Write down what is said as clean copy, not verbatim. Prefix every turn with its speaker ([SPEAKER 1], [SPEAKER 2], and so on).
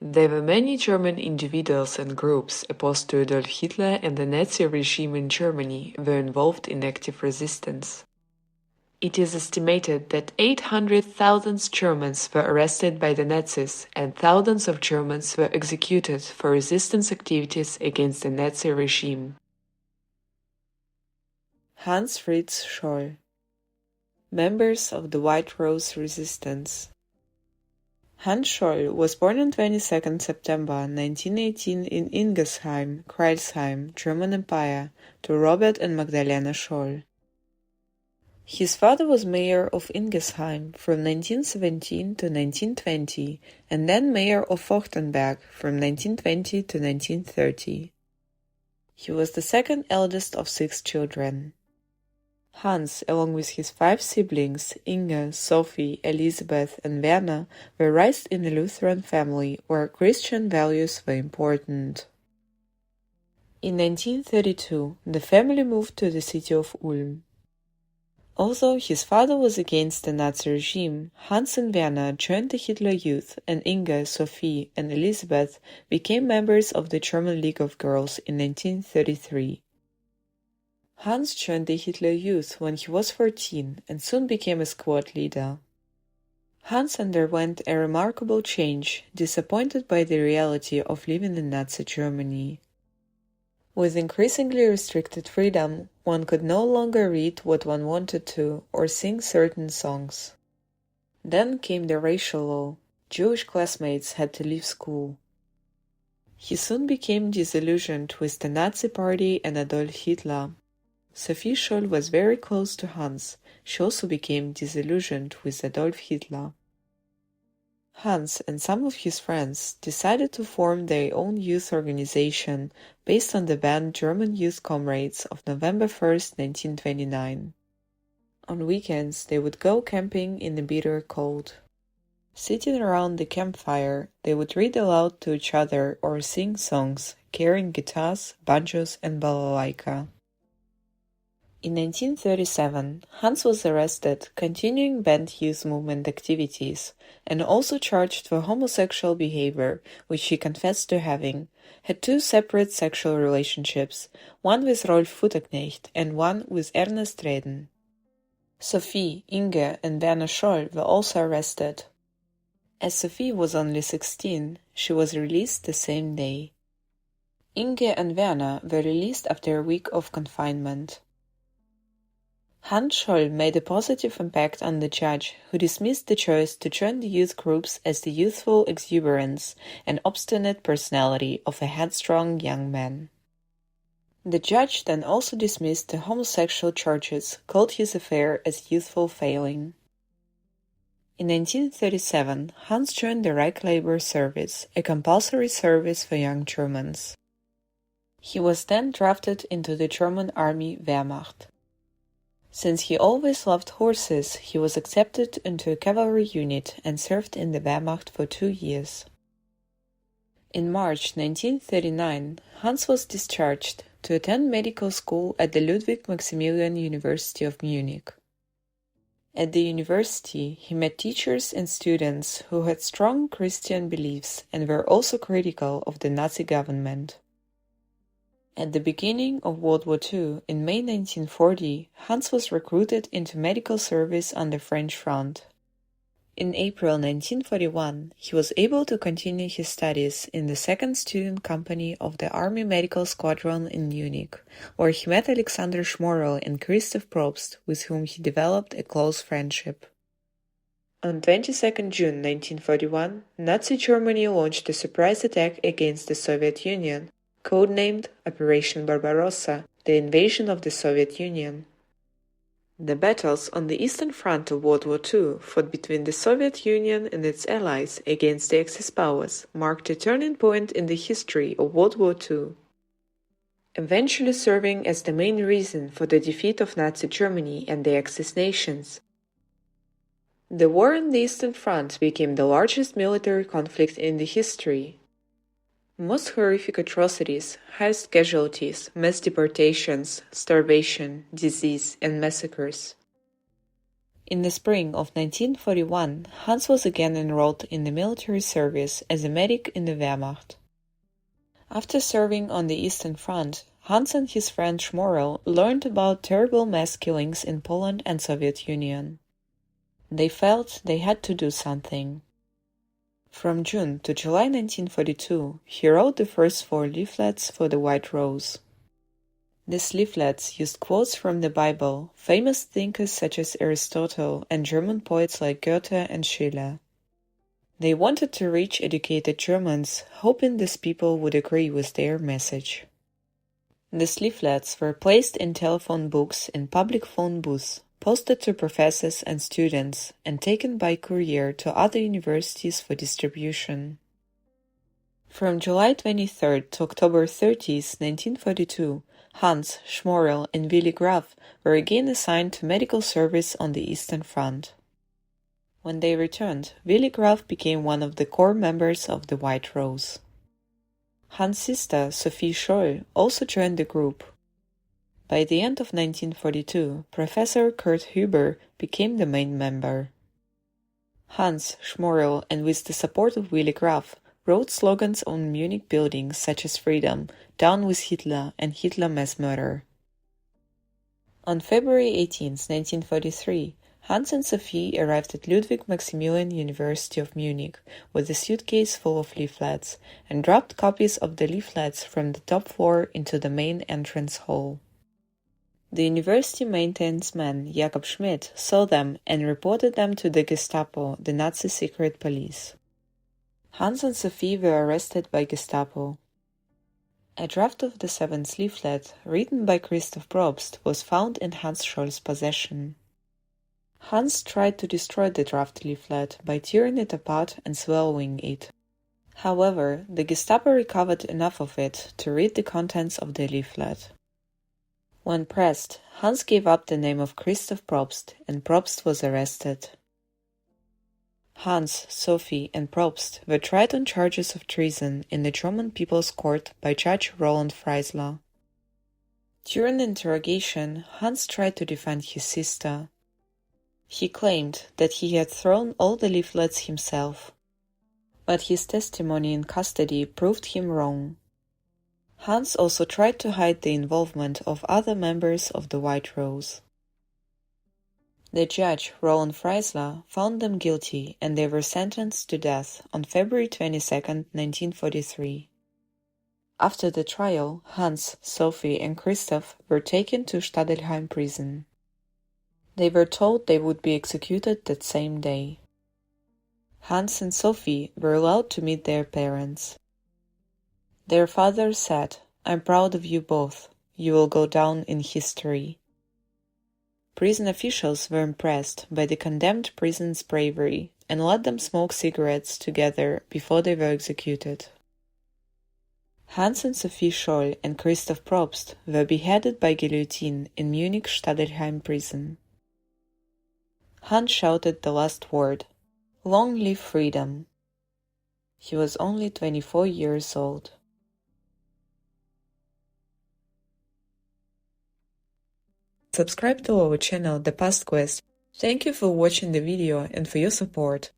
[SPEAKER 1] There were many German individuals and groups opposed to Adolf Hitler and the Nazi regime in Germany were involved in active resistance. It is estimated that 800,000 Germans were arrested by the Nazis and thousands of Germans were executed for resistance activities against the Nazi regime.
[SPEAKER 2] Hans Fritz Scholl. Members of the White Rose Resistance. Hans Scholl was born on 22 September 1918 in Ingersheim, Kreilsheim, German Empire, to Robert and Magdalena Scholl. His father was mayor of Ingersheim from 1917 to 1920 and then mayor of Forchtenberg from 1920 to 1930. He was the second eldest of 6 children. Hans, along with his 5 siblings, Inge, Sophie, Elisabeth, and Werner, were raised in a Lutheran family where Christian values were important. In 1932, the family moved to the city of Ulm. Although his father was against the Nazi regime, Hans and Werner joined the Hitler Youth, and Inge, Sophie, and Elisabeth became members of the German League of Girls in 1933. Hans joined the Hitler Youth when he was 14 and soon became a squad leader. Hans underwent a remarkable change, disappointed by the reality of living in Nazi Germany. With increasingly restricted freedom, one could no longer read what one wanted to or sing certain songs. Then came the racial law. Jewish classmates had to leave school. He soon became disillusioned with the Nazi Party and Adolf Hitler. Sophie Scholl was very close to Hans. She also became disillusioned with Adolf Hitler. Hans and some of his friends decided to form their own youth organization based on the band German Youth Comrades of November 1, 1929. On weekends, they would go camping in the bitter cold. Sitting around the campfire, they would read aloud to each other or sing songs, carrying guitars, banjos, and balalaika. In 1937, Hans was arrested, continuing band youth movement activities, and also charged for homosexual behavior, which he confessed to having, had 2 separate sexual relationships, one with Rolf Futterknecht and one with Ernest Reden. Sophie, Inge, and Werner Scholl were also arrested. As Sophie was only 16, she was released the same day. Inge and Werner were released after a week of confinement. Hans Scholl made a positive impact on the judge, who dismissed the choice to join the youth groups as the youthful exuberance and obstinate personality of a headstrong young man. The judge then also dismissed the homosexual charges, called his affair as youthful failing. In 1937, Hans joined the Reich Labour Service, a compulsory service for young Germans. He was then drafted into the German Army Wehrmacht. Since he always loved horses, he was accepted into a cavalry unit and served in the Wehrmacht for 2 years. In March 1939, Hans was discharged to attend medical school at the Ludwig Maximilian University of Munich. At the university, he met teachers and students who had strong Christian beliefs and were also critical of the Nazi government. At the beginning of World War II, in May 1940, Hans was recruited into medical service on the French front. In April 1941, he was able to continue his studies in the 2nd Student Company of the Army Medical Squadron in Munich, where he met Alexander Schmorell and Christoph Probst, with whom he developed a close friendship. On 22 June 1941, Nazi Germany launched a surprise attack against the Soviet Union, codenamed Operation Barbarossa, the invasion of the Soviet Union. The battles on the Eastern Front of World War II, fought between the Soviet Union and its allies against the Axis powers, marked a turning point in the history of World War II, eventually serving as the main reason for the defeat of Nazi Germany and the Axis nations. The war on the Eastern Front became the largest military conflict in the history. Most horrific atrocities, highest casualties, mass deportations, starvation, disease, and massacres. In the spring of 1941, Hans was again enrolled in the military service as a medic in the Wehrmacht. After serving on the Eastern Front, Hans and his friend Schmorell learned about terrible mass killings in Poland and Soviet Union. They felt they had to do something. From June to July 1942, he wrote the first 4 leaflets for the White Rose. These leaflets used quotes from the Bible, famous thinkers such as Aristotle, and German poets like Goethe and Schiller. They wanted to reach educated Germans, hoping these people would agree with their message. These leaflets were placed in telephone books in public phone booths, posted to professors and students, and taken by courier to other universities for distribution. From July 23 to October 30, 1942, Hans, Schmorell, and Willy Graf were again assigned to medical service on the Eastern Front. When they returned, Willy Graf became one of the core members of the White Rose. Hans' sister, Sophie Scholl, also joined the group. By the end of 1942, Professor Kurt Huber became the main member. Hans, Schmorell, and with the support of Willy Graf, wrote slogans on Munich buildings such as Freedom, Down with Hitler, and Hitler Mass Murder. On February 18, 1943, Hans and Sophie arrived at Ludwig Maximilian University of Munich with a suitcase full of leaflets and dropped copies of the leaflets from the top floor into the main entrance hall. The university maintenance man Jakob Schmidt saw them and reported them to the Gestapo, the Nazi secret police. Hans and Sophie were arrested by Gestapo. A draft of the 7th leaflet, written by Christoph Probst, was found in Hans Scholl's possession. Hans tried to destroy the draft leaflet by tearing it apart and swallowing it. However, the Gestapo recovered enough of it to read the contents of the leaflet. When pressed, Hans gave up the name of Christoph Probst, and Probst was arrested. Hans, Sophie, and Probst were tried on charges of treason in the German People's Court by Judge Roland Freisler. During the interrogation, Hans tried to defend his sister. He claimed that he had thrown all the leaflets himself, but his testimony in custody proved him wrong. Hans also tried to hide the involvement of other members of the White Rose. The judge, Roland Freisler, found them guilty and they were sentenced to death on February 22, 1943. After the trial, Hans, Sophie, and Christoph were taken to Stadelheim prison. They were told they would be executed that same day. Hans and Sophie were allowed to meet their parents. Their father said, "I'm proud of you both. You will go down in history." Prison officials were impressed by the condemned prison's bravery and let them smoke cigarettes together before they were executed. Hans and Sophie Scholl and Christoph Probst were beheaded by guillotine in Munich Stadelheim prison. Hans shouted the last word, "Long live freedom!" He was only 24 years old. Subscribe to our channel The Past Quest. Thank you for watching the video and for your support.